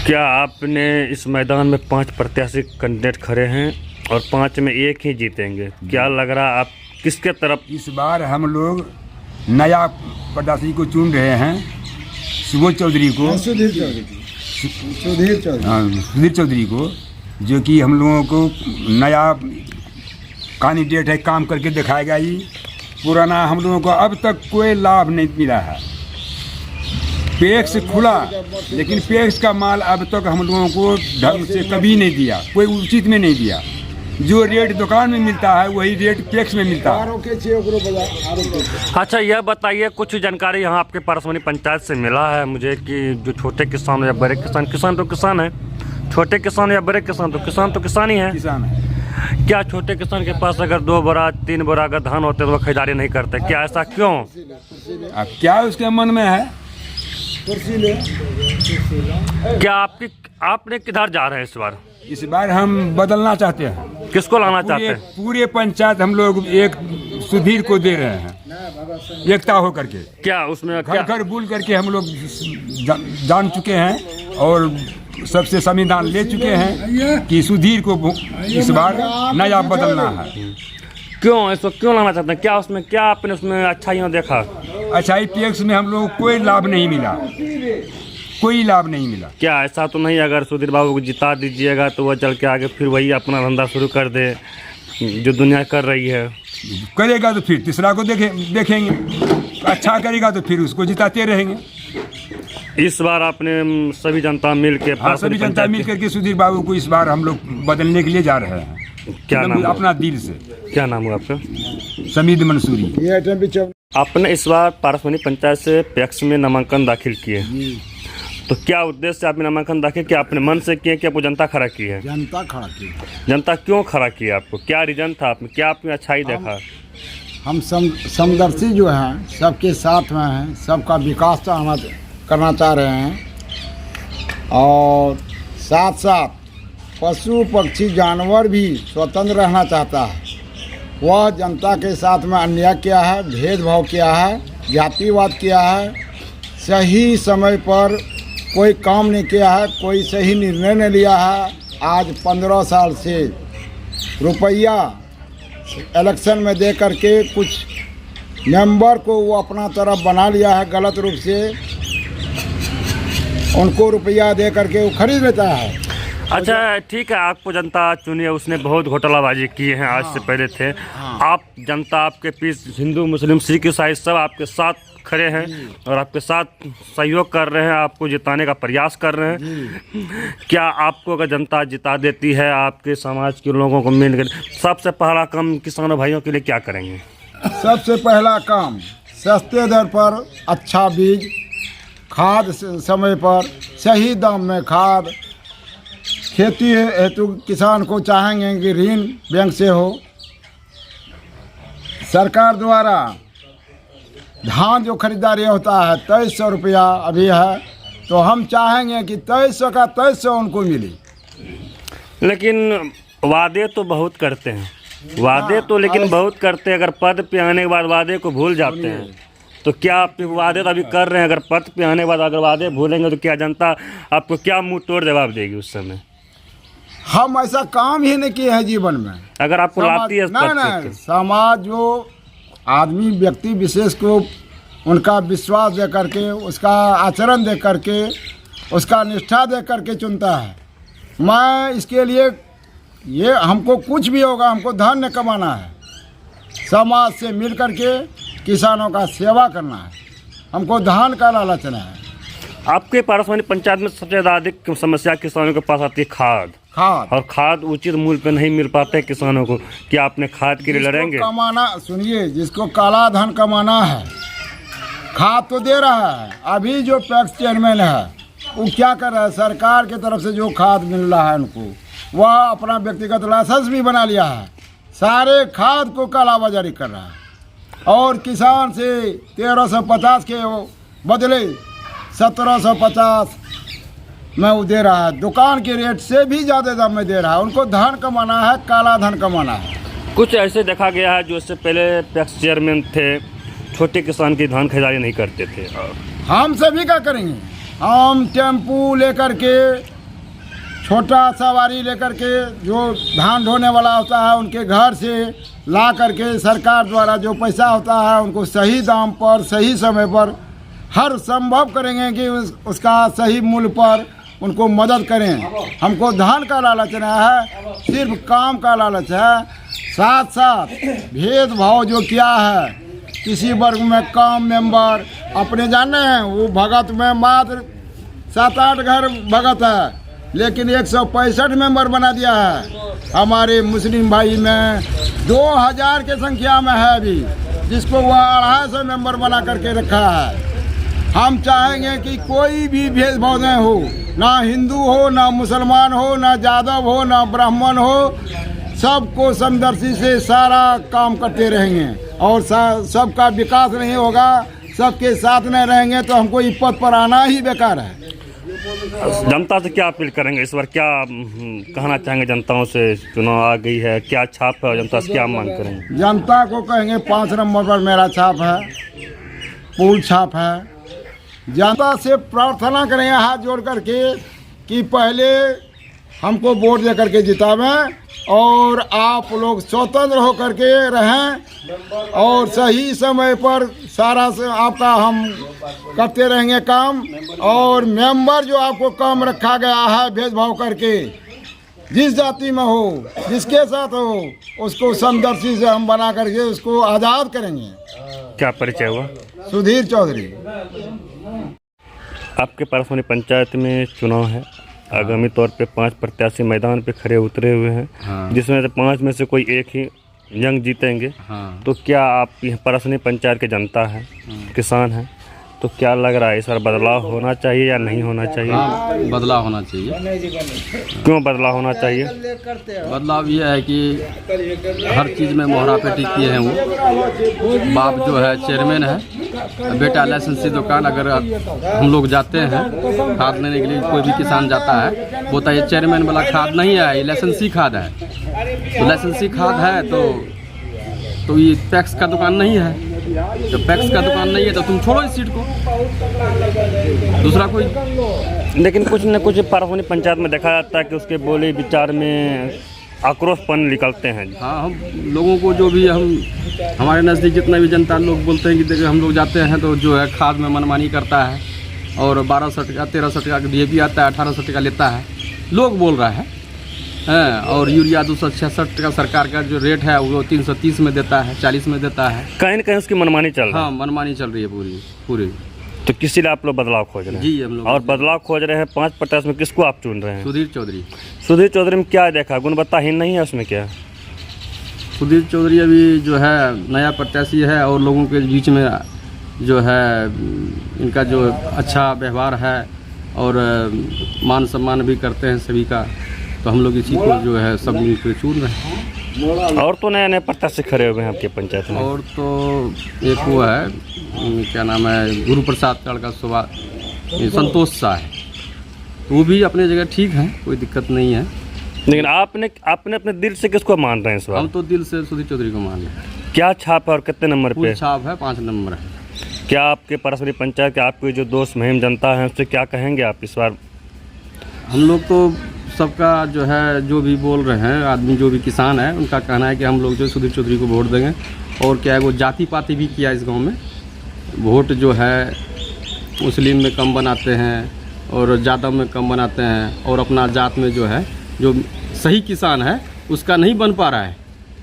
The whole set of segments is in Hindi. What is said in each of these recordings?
क्या आपने इस मैदान में 5 प्रत्याशी कैंडिडेट खड़े हैं और 5 में एक ही जीतेंगे, क्या लग रहा है आप किसके तरफ? इस बार हम लोग नया प्रत्याशी को चुन रहे हैं, सुबोध चौधरी को, सुधीर चौधरी को, जो कि हम लोगों को नया कैंडिडेट है, काम करके दिखाएगा। ये पुराना हम लोगों को अब तक कोई लाभ नहीं मिला है। पैक्स खुला, लेकिन पैक्स का माल अब तक हम लोगों को ढंग से कभी नहीं दिया, कोई उचित में नहीं दिया। जो रेट दुकान में मिलता है वही रेट पैक्स में मिलता है। अच्छा, यह बताइए, कुछ जानकारी यहाँ आपके पारसमनी पंचायत से मिला है मुझे कि जो छोटे किसान या बड़े किसान, किसान तो किसान है, छोटे किसान या बड़े किसान तो किसान ही है। किसान है। क्या छोटे किसान के पास अगर 2 बोरा 3 बोरा अगर धान होते तो वो खरीदारी नहीं करते? क्या ऐसा क्यों? अब क्या उसके मन में है? क्या आपने किधर जा रहे हैं इस बार? इस बार हम बदलना चाहते हैं। किसको लाना चाहते हैं? पूरे पंचायत हम लोग एक सुधीर को दे रहे हैं, एकता हो करके। क्या उसमें घर घर बुल करके हम लोग जान चुके हैं और सबसे संविधान ले चुके हैं कि सुधीर को इस बार नया बदलना है। क्यों इसको क्यों लाना चाहते हैं? क्या उसमें क्या आपने उसमें अच्छाइयाँ देखा? अच्छाई पैक्स में हम लोग कोई लाभ नहीं मिला, कोई लाभ नहीं मिला। क्या ऐसा तो नहीं अगर सुधीर बाबू को जिता दीजिएगा तो वह चल के आगे फिर वही अपना धंधा शुरू कर दे जो दुनिया कर रही है? करेगा तो फिर तीसरा को देखेंगे, अच्छा करेगा तो फिर उसको जिताते रहेंगे। इस बार आपने सभी जनता मिल के सभी जनता मिल करके सुधीर बाबू को इस बार हम लोग बदलने के लिए जा रहे हैं। क्या नाम? अपना दिल से। क्या नाम है आपका? समीद मंसूरी। आपने इस बार पारसमनी पंचायत से पैक्स में नामांकन दाखिल किए, तो क्या उद्देश्य से आपने नामांकन दाखिल किया? अपने मन से किए कि आपको जनता खड़ा की है? जनता खड़ा की। जनता क्यों खड़ा किया आपको? क्या रीजन था आपने? क्या आपने अच्छाई देखा? हम समदर्शी जो हैं सबके साथ में हैं, सबका विकास करना चाह रहे हैं और साथ साथ पशु पक्षी जानवर भी स्वतंत्र रहना चाहता है। वह जनता के साथ में अन्याय किया है, भेदभाव किया है, जातिवाद किया है, सही समय पर कोई काम नहीं किया है, कोई सही निर्णय नहीं लिया है। आज 15 साल से रुपया इलेक्शन में दे करके कुछ मेंबर को वो अपना तरफ बना लिया है, गलत रूप से उनको रुपया दे करके वो खरीद लेता है। अच्छा ठीक है, आपको जनता चुनी है, उसने बहुत घोटालाबाजी की है, आज से पहले थे। आप जनता आपके पीछे, हिंदू मुस्लिम सिख ईसाई सब आपके साथ खड़े हैं और आपके साथ सहयोग कर रहे हैं, आपको जिताने का प्रयास कर रहे हैं। क्या आपको अगर जनता जिता देती है, आपके समाज के लोगों को मिलकर सबसे पहला काम किसानों भाइयों के लिए क्या करेंगे? सबसे पहला काम सस्ते दर पर अच्छा बीज, खाद समय पर सही दाम में खाद, खेती हेतु किसान को चाहेंगे कि ऋण बैंक से हो। सरकार द्वारा धान जो खरीदारी होता है 2300 रुपया अभी है, तो हम चाहेंगे कि 2300 का 2300 उनको मिले। लेकिन वादे तो बहुत करते हैं, वादे तो लेकिन बहुत करते हैं, अगर पद पे आने के बाद वादे को भूल जाते हैं तो क्या आप वादे तो अभी कर रहे हैं, अगर पद पे आने के बाद अगर वादे भूलेंगे तो क्या जनता आपको क्या मुंह तोड़ जवाब देगी उस समय? हम ऐसा काम ही नहीं किए हैं जीवन में। अगर आपको लाती है नहीं, समाज जो आदमी व्यक्ति विशेष को उनका विश्वास दे करके, उसका आचरण दे करके, उसका निष्ठा दे करके चुनता है। मैं इसके लिए ये हमको कुछ भी होगा, हमको धन नहीं कमाना है, समाज से मिल करके किसानों का सेवा करना है, हमको धान का लालच नहीं है। आपके पारसमनी पंचायत में सबसे ज़्यादा अधिक समस्या किसानों के पास आती है खाद, और खाद उचित मूल्य पे नहीं मिल पाते किसानों को। क्या आपने खाद के लिए लड़ेंगे? कमाना, सुनिए, जिसको काला धन कमाना है, खाद तो दे रहा है। अभी जो पैक्स चेयरमैन है वो क्या कर रहा है, सरकार की तरफ से जो खाद मिल रहा है उनको, वह अपना व्यक्तिगत लाइसेंस भी बना लिया है, सारे खाद को कालाबाजारी कर रहा है और किसान से 1350 के बदले 1750 में वो दे रहा है, दुकान के रेट से भी ज़्यादा दाम में दे रहा है। उनको धन कमाना है, काला धन कमाना है। कुछ ऐसे देखा गया है जो इससे पहले पैक्स चेयरमैन थे, छोटे किसान की धान खरीदारी नहीं करते थे। हम सभी का करेंगे, हम टेम्पू लेकर के छोटा सवारी लेकर के जो धान ढोने वाला होता है उनके घर से ला करके सरकार द्वारा जो पैसा होता है उनको सही दाम पर सही समय पर हर संभव करेंगे कि उसका सही मूल्य पर उनको मदद करें। हमको धन का लालच नहीं है, सिर्फ काम का लालच है। साथ साथ भेदभाव जो किया है, किसी वर्ग में कम मेंबर अपने जाने हैं, वो भगत में मात्र 7-8 घर भगत है, लेकिन 165 मेंबर बना दिया है। हमारे मुस्लिम भाई में 2000 के संख्या में है अभी, जिसको वह 250 मेंबर बना करके रखा है। हम चाहेंगे कि कोई भी भेदभाव नहीं हो, ना हिंदू हो, ना मुसलमान हो, ना यादव हो, ना ब्राह्मण हो, सबको समदर्शी से सारा काम करते रहेंगे और सबका विकास नहीं होगा, सबके साथ नहीं रहेंगे तो हमको इस पद पर आना ही बेकार है। जनता से क्या अपील करेंगे इस बार, क्या कहना चाहेंगे जनताओं से? चुनाव आ गई है, क्या छाप है और जनता से क्या मांग करेंगे? जनता को कहेंगे 5 नंबर पर मेरा छाप है, पूर्ण छाप है। जनता से प्रार्थना करेंगे हाथ जोड़ करके कि पहले हमको वोट दे करके जितावें और आप लोग स्वतंत्र हो करके रहें और सही समय पर सारा से आपका हम करते रहेंगे काम। और मेंबर जो आपको कम रखा गया है भेदभाव करके, जिस जाति में हो, जिसके साथ हो, उसको समदर्शी से हम बना करके उसको आज़ाद करेंगे। क्या परिचय हुआ? सुधीर चौधरी। आपके परसौनी पंचायत में चुनाव है, आगामी तौर पे 5 प्रत्याशी मैदान पे खड़े उतरे हुए हैं। हाँ। जिसमें से 5 में से कोई एक ही जंग जीतेंगे। हाँ। तो क्या आप यह परसौनी पंचायत के जनता है, किसान है, तो क्या लग रहा है इस बार बदलाव होना चाहिए या नहीं होना चाहिए? हाँ, बदलाव होना चाहिए। क्यों बदलाव होना चाहिए? बदलाव ये है कि हर चीज़ में मोहरा पेटी किए हैं वो। बाप जो है चेयरमैन है, बेटा लाइसेंसी दुकान। अगर हम लोग जाते हैं खाद लेने के लिए, कोई भी किसान जाता है, बोलता है ये चेयरमैन वाला खाद नहीं है, ये लाइसेंसी खाद है। तो लाइसेंसी खाद है तो ये टैक्स का दुकान नहीं है। जब टैक्स का दुकान नहीं है तो तुम छोड़ो इस सीट को, दूसरा कोई। लेकिन कुछ न कुछ परसौनी पंचायत में देखा जाता है कि उसके बोले विचार में आक्रोशपन निकलते हैं। हाँ, हम लोगों को जो भी हमारे नज़दीक जितना भी जनता लोग बोलते हैं कि देखिए हम लोग जाते हैं तो जो है खाद में मनमानी करता है और 1200 टका 1300 टका का DAP आता है, 1800 टका लेता है, लोग बोल रहा है। और यूरिया 266 टका सरकार का जो रेट है वो 330 में देता है, 40 में देता है। कहीं न कहीं उसकी मनमानी चल रही है। हाँ, मनमानी चल रही है पूरी। तो किसी लिए आप लोग बदलाव खोज रहे हैं? जी, हम लोग। और बदलाव खोज रहे हैं। 5 प्रत्याशी में किसको आप चुन रहे हैं? सुधीर चौधरी। सुधीर चौधरी में क्या देखा, गुणवत्ताहीन नहीं है उसमें क्या? सुधीर चौधरी अभी जो है नया प्रत्याशी है और लोगों के बीच में जो है इनका जो अच्छा व्यवहार है और मान सम्मान भी करते हैं सभी का, तो हम लोग इसी को जो है सब मिलकर चुन रहे हैं। और तो नए प्रत्याशी खड़े हुए हैं आपके पंचायत में? और तो एक वो है, क्या नाम है, गुरु प्रसाद का संतोष शाह है, वो भी अपने जगह ठीक है, कोई दिक्कत नहीं है। लेकिन आपने अपने दिल से किसको मान रहे हैं इस बार? हम तो दिल से सुधीर चौधरी को मान रहे हैं। क्या छाप है और कितने नंबर पे? छाप है 5 नंबर है। क्या आपके परसौनी पंचायत के आपके जो दोस्त मुहिम जनता है उससे क्या कहेंगे आप इस बार? हम लोग तो सबका जो है जो भी बोल रहे हैं आदमी, जो भी किसान है, उनका कहना है कि हम लोग जो सुधीर चौधरी को वोट देंगे। और क्या है, वो जाति पाति भी किया इस गांव में, वोट जो है मुस्लिम में कम बनाते हैं और यादव में कम बनाते हैं, और अपना जात में जो है जो सही किसान है उसका नहीं बन पा रहा है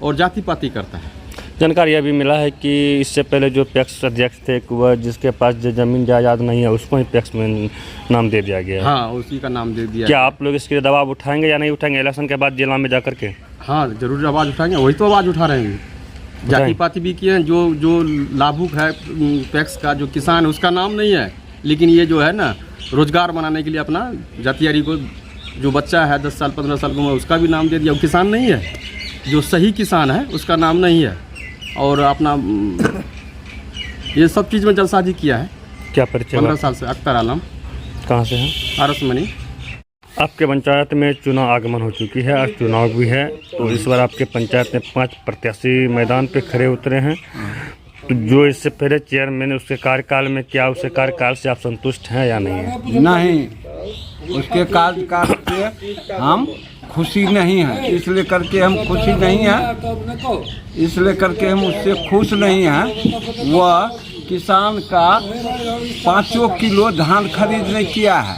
और जाति पाति करता है। जानकारी यह भी मिला है कि इससे पहले जो पैक्स अध्यक्ष थे वह जिसके पास जो जमीन जायदाद नहीं है उसको ही पैक्स में नाम दे दिया गया है। हाँ, उसी का नाम दे दिया। क्या आप लोग इसके लिए दबाव उठाएंगे या नहीं उठाएंगे इलेक्शन के बाद जिला में जाकर के? हाँ, जरूर आवाज़ उठाएंगे, वही तो आवाज़ उठा रहे हैं। जाति पाति भी किए हैं, जो लाभुक है पैक्स का, जो किसान है उसका नाम नहीं है, लेकिन ये जो है ना रोजगार बनाने के लिए अपना जातियारी को, जो बच्चा है 10 साल 15 साल की उम्र, उसका भी नाम दे दिया। वो किसान नहीं है, जो सही किसान है उसका नाम नहीं है। और अपना ये सब चीज़ में जलसाजी किया है। क्या परिचय? 15 साल से। अख्तर आलम। कहाँ से हैं? आरसमनी। आपके पंचायत में चुनाव आगमन हो चुकी है, आज चुनाव भी है, तो इस बार आपके पंचायत में 5 प्रत्याशी मैदान पे खड़े उतरे हैं। तो जो इससे पहले चेयरमैन उसके कार्यकाल में क्या, उसके कार्यकाल से आप संतुष्ट हैं या नहीं है? नहीं, उसके कार्यकाल से हम खुशी नहीं है, इसलिए करके हम खुशी नहीं है, इसलिए करके हम उससे खुश नहीं हैं। वह किसान का 5 किलो धान खरीद नहीं किया है,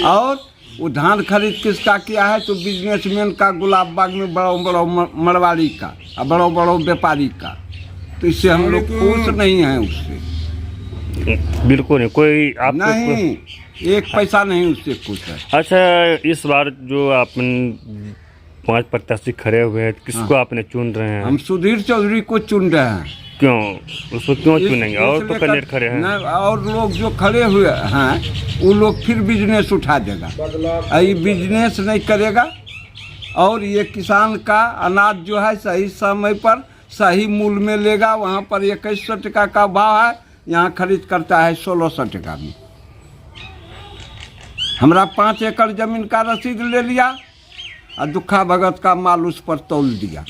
और वो धान खरीद किसका किया है तो बिजनेसमैन का, गुलाब बाग में बड़ो मरवाड़ी का और बड़ो व्यापारी का। तो इससे हम लोग खुश नहीं हैं उससे, बिल्कुल नहीं। कोई आप नहीं, एक पैसा नहीं उससे खुश है। अच्छा, इस बार जो आप 5 प्रत्याशी खड़े हुए हैं, किसको आपने चुन रहे हैं? हम सुधीर चौधरी को चुन रहे हैं। क्यों? उसको क्यों चुनेंगे? और तो कैंडिडेट खड़े हैं। और लोग जो खड़े हुए हैं वो लोग फिर बिजनेस उठा देगा, ये बिजनेस नहीं करेगा। और ये किसान का अनाज जो है सही समय पर सही मूल्य में लेगा। वहाँ पर 2100 टका का भाव है, यहाँ खरीद करता है 1600 टका में। हमरा 5 एकड़ जमीन का रसीद ले लिया और दुखा भगत का माल उस पर तौल दिया।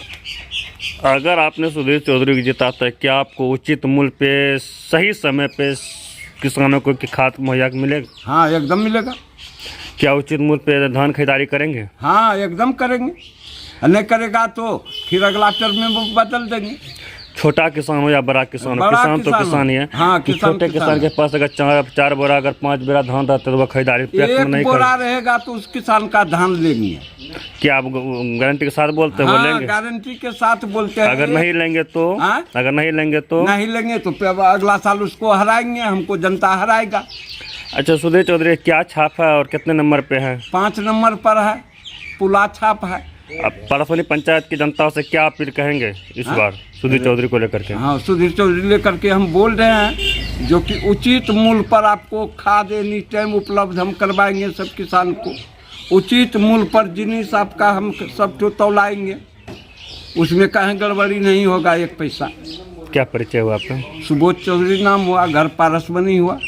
अगर आपने सुधीर चौधरी को जिताता है, क्या आपको उचित मूल्य पे सही समय पे किसानों को खाद मुहैया मिलेगा? हाँ, एकदम मिलेगा। क्या उचित मूल्य पे धान खरीदारी करेंगे? हाँ, एकदम करेंगे। नहीं करेगा तो फिर अगला टर्म में वो बदल देंगे। छोटा किसान हो या बड़ा किसान हो, बड़ा किसान तो किसान ही है। हाँ, कि किसान छोटे किसान के पास अगर 4 बोरा अगर 5 बोरा धान रहता है तो वह खरीदारी एक नहीं बोरा कर। रहेगा तो उस किसान का धान लेंगे। क्या आप गारंटी के साथ बोलते हैं? वो हाँ, लेंगे? गारंटी के साथ बोलते हैं। अगर नहीं लेंगे तो? हाँ? अगर नहीं लेंगे तो? नहीं लेंगे तो फिर अगला साल उसको हराएंगे, हमको जनता हराएगा। अच्छा, सुधीर चौधरी क्या छाप है और कितने नंबर पे है? 5 नंबर पर है, पुला छाप है। अब परसौनी पंचायत की जनता से क्या अपील कहेंगे इस बार सुधीर चौधरी को लेकर के? हाँ, सुधीर चौधरी लेकर के हम बोल रहे हैं जो कि उचित मूल्य पर आपको खाद एनी टाइम उपलब्ध हम करवाएंगे। सब किसान को उचित मूल्य पर जिनिस आपका हम सब तो तौलाएंगे, उसमें कहीं गड़बड़ी नहीं होगा 1 पैसा। क्या परिचय हुआ आपका? सुबोध चौधरी नाम हुआ, घर पारसबनी हुआ।